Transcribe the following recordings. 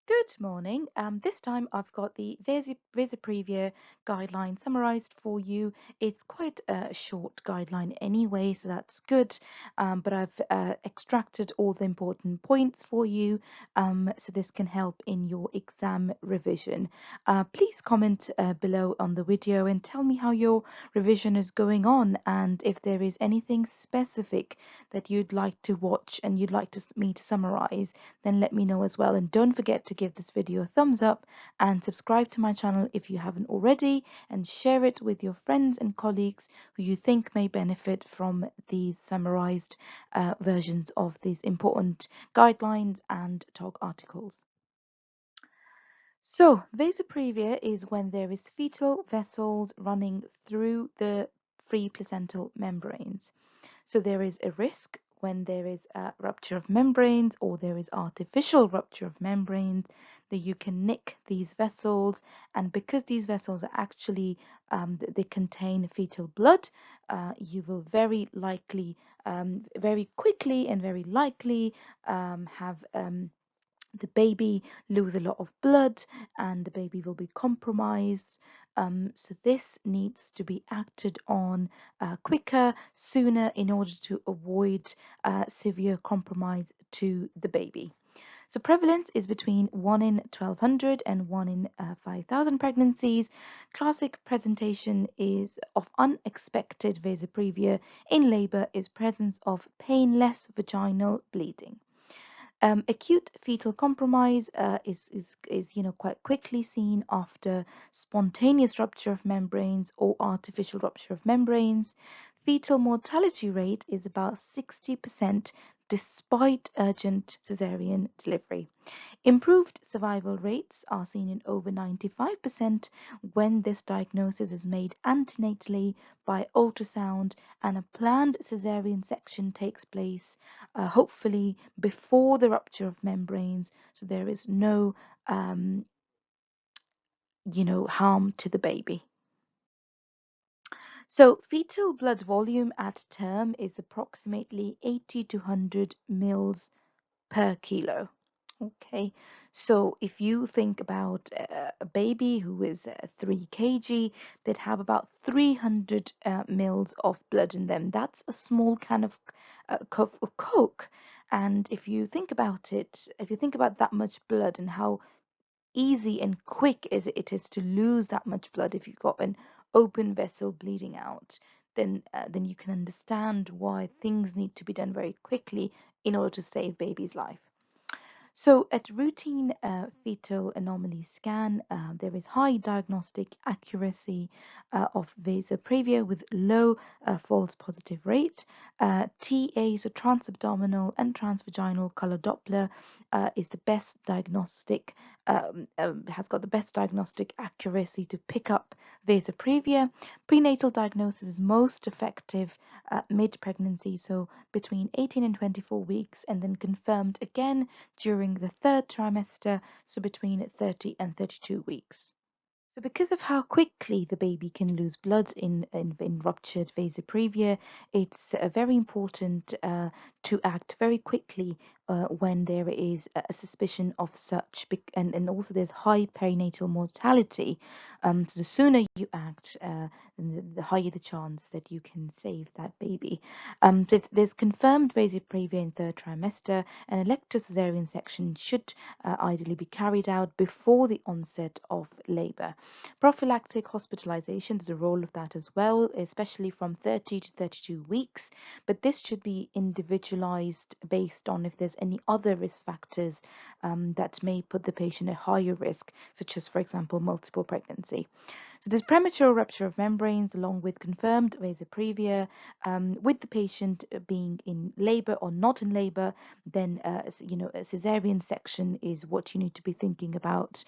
Good morning. This time I've got the Vasaprevia guideline summarized for you. It's quite a short guideline anyway, so that's good. But I've extracted all the important points for you, so this can help in your exam revision. Please comment below on the video and tell me how your revision is going on, and if there is anything specific that you'd like to watch and you'd like me to summarize, then let me know as well. And don't forget to give this video a thumbs up and subscribe to my channel if you haven't already, and share it with your friends and colleagues who you think may benefit from these summarized versions of these important guidelines and talk articles. So, vasoprevia is when there is fetal vessels running through the free placental membranes. So there is a risk when there is a rupture of membranes or there is artificial rupture of membranes that you can nick these vessels, and because these vessels are actually they contain fetal blood, you will very likely, very quickly and very likely have the baby lose a lot of blood and the baby will be compromised. So this needs to be acted on quicker, sooner, in order to avoid severe compromise to the baby. So prevalence is between 1 in 1200 and 1 in 5000 pregnancies. Classic presentation is of unexpected vasoprevia in labor is presence of painless vaginal bleeding. Acute fetal compromise is quite quickly seen after spontaneous rupture of membranes or artificial rupture of membranes. Fetal mortality rate is about 60% despite urgent cesarean delivery. Improved survival rates are seen in over 95% when this diagnosis is made antenatally by ultrasound and a planned cesarean section takes place, hopefully before the rupture of membranes, so there is no harm to the baby. So fetal blood volume at term is approximately 80 to 100 mils per kilo. Okay, so if you think about a baby who is 3 kg, they'd have about 300 mils of blood in them. That's a small can of cup of Coke. And if you think about it, if you think about that much blood and how easy and quick as it is to lose that much blood if you've got an open vessel bleeding out, then you can understand why things need to be done very quickly in order to save baby's life. So, at routine fetal anomaly scan, there is high diagnostic accuracy of vasoprevia with low false positive rate. TA, so transabdominal and transvaginal color Doppler, is the best diagnostic, has got the best diagnostic accuracy to pick up vasoprevia. Prenatal diagnosis is most effective mid pregnancy, so between 18 and 24 weeks, and then confirmed again during the third trimester, so between 30 and 32 weeks. So because of how quickly the baby can lose blood in ruptured vasoprevia, it's very important to act very quickly when there is a suspicion of such, and also there's high perinatal mortality. So the sooner you act, the higher the chance that you can save that baby. So if there's confirmed vasoprevia in third trimester, an elective cesarean section should ideally be carried out before the onset of labor. Prophylactic hospitalization, there's a role of that as well, especially from 30 to 32 weeks, but this should be individualized based on if there's any other risk factors that may put the patient at higher risk, such as, for example, multiple pregnancy. So there's premature rupture of membranes along with confirmed vasoprevia. With the patient being in labor or not in labor, then a cesarean section is what you need to be thinking about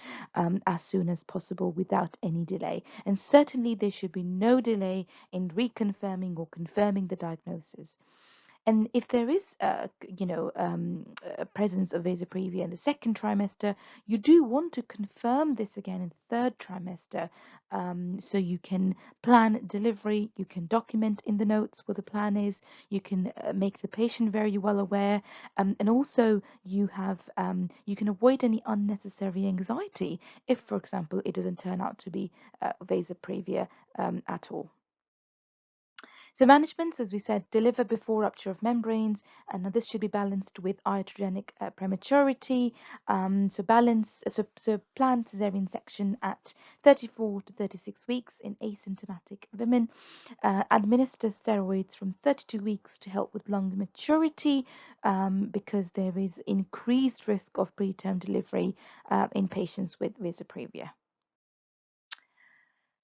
as soon as possible without any delay. And certainly there should be no delay in reconfirming or confirming the diagnosis. And if there is, a presence of vasoprevia in the second trimester, you do want to confirm this again in the third trimester, so you can plan delivery, you can document in the notes what the plan is, you can make the patient very well aware, and also you can avoid any unnecessary anxiety if, for example, it doesn't turn out to be vasoprevia at all. So management, as we said, deliver before rupture of membranes, and this should be balanced with iatrogenic prematurity. So plan cesarean section at 34 to 36 weeks in asymptomatic women. Administer steroids from 32 weeks to help with lung maturity, because there is increased risk of preterm delivery in patients with vasoprevia.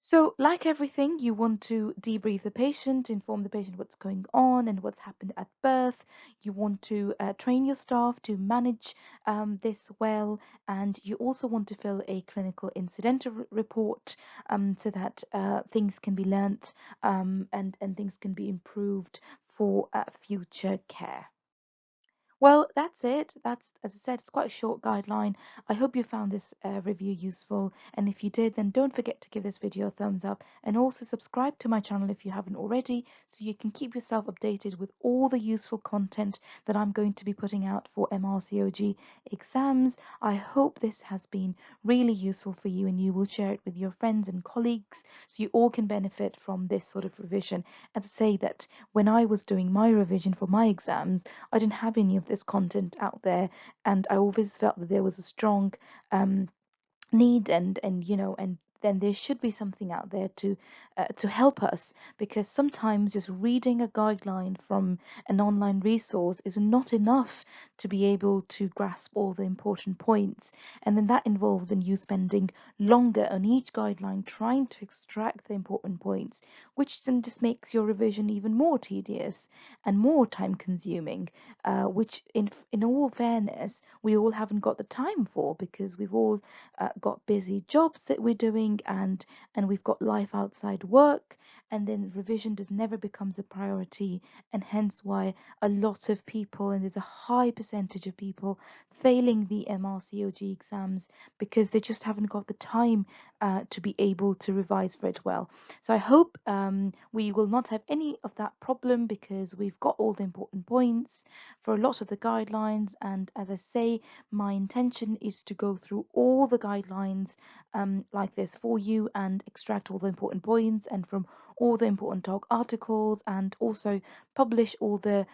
So, like everything, you want to debrief the patient, inform the patient what's going on and what's happened at birth. You want to train your staff to manage this well, and you also want to fill a clinical incidental report, so that things can be learnt, and things can be improved for future care. Well, that's it. That's, as I said, it's quite a short guideline. I hope you found this review useful. And if you did, then don't forget to give this video a thumbs up and also subscribe to my channel if you haven't already, so you can keep yourself updated with all the useful content that I'm going to be putting out for MRCOG exams. I hope this has been really useful for you and you will share it with your friends and colleagues so you all can benefit from this sort of revision. As I say that when I was doing my revision for my exams, I didn't have any of this content out there, and I always felt that there was a strong um, need, and then there should be something out there to help us, because sometimes just reading a guideline from an online resource is not enough to be able to grasp all the important points, and then that involves in you spending longer on each guideline trying to extract the important points, which then just makes your revision even more tedious and more time consuming, which in all fairness we all haven't got the time for, because we've all got busy jobs that we're doing, and we've got life outside work, and then revision just never becomes a priority, and hence why a lot of people, and there's a high percentage of people failing the MRCOG exams because they just haven't got the time to be able to revise for it well. So I hope we will not have any of that problem, because we've got all the important points for a lot of the guidelines, and as I say, my intention is to go through all the guidelines like this for you and extract all the important points and from all the important TOG articles, and also publish all the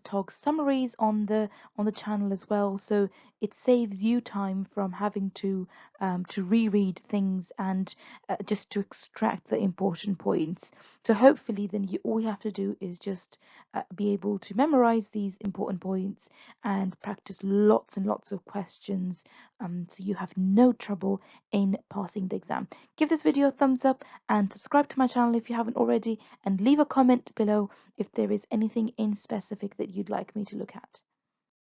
TOG summaries on the channel as well, so it saves you time from having to reread things and just to extract the important points. So hopefully then all you have to do is just be able to memorize these important points and practice lots and lots of questions, so you have no trouble in passing the exam. Give this video a thumbs up and subscribe to my channel if you haven't already, and leave a comment below if there is anything in specific that you'd like me to look at.